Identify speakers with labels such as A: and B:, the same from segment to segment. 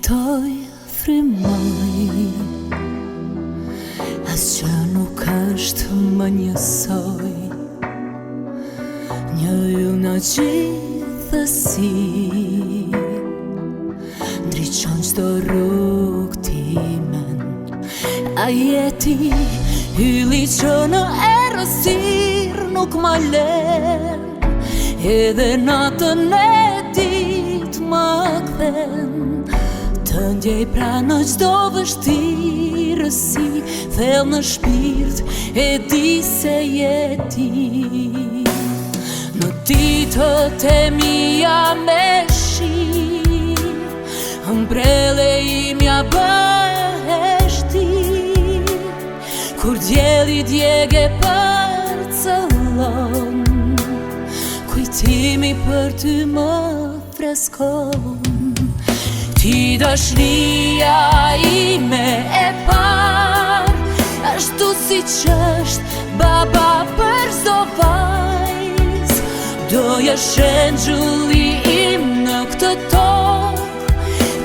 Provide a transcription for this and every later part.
A: Fitoj, frymoj, asgjë nuk është më njësoj. Një yll gjithësi ndriçon çdo rrugë timen. A jeti ylli që në errësirë nuk ma len, edhe natën e ditë ma kthen. Të ndjej pra në çdo vështirësi, thellë në shpirt e di se jeti. Në ditët e mia me shi, ëmbrele imja bëhesh ti. Kur dielli djegë përcëllon, kujtimi për ty më freskon. Ti dashnia ime e par, ashtu si që është baba për çdo vajz. Doja shëngjulli im në këtë tokë,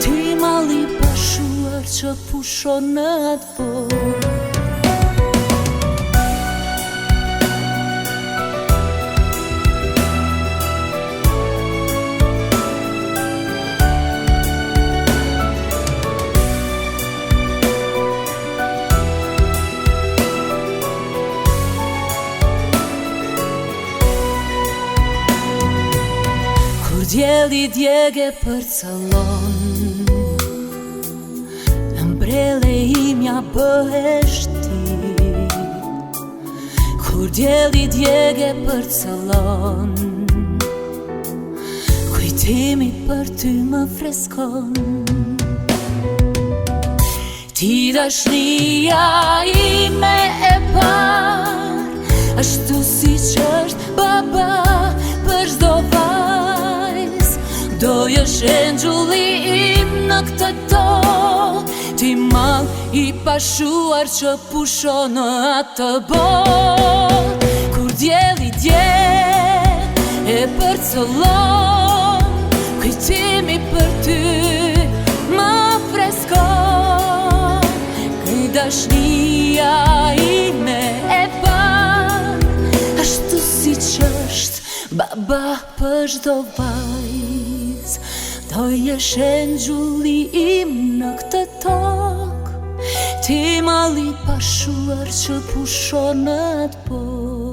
A: ti malli pashuar që pushon në atë bokë. Dielli djegë përcëllon, ëmbrele imja bëhesh ti. Kur dielli djegë përcëllon, kujtimi për ty më freskon. Ti dashnia ime e par, ashtu si që është baba për çdo vajz. Doja shëngjulli im në këtë tokë, ti mall i pashuar që pushon në atë botë. Kur dielli djegë e përcëllon, kujtimi për ty më freskon. Këj dashnia ime e par, ashtu si që është baba për çdo vajz. Doja shëngjulli im në këtë tokë, ti malli pashuar që pushon në atë botë.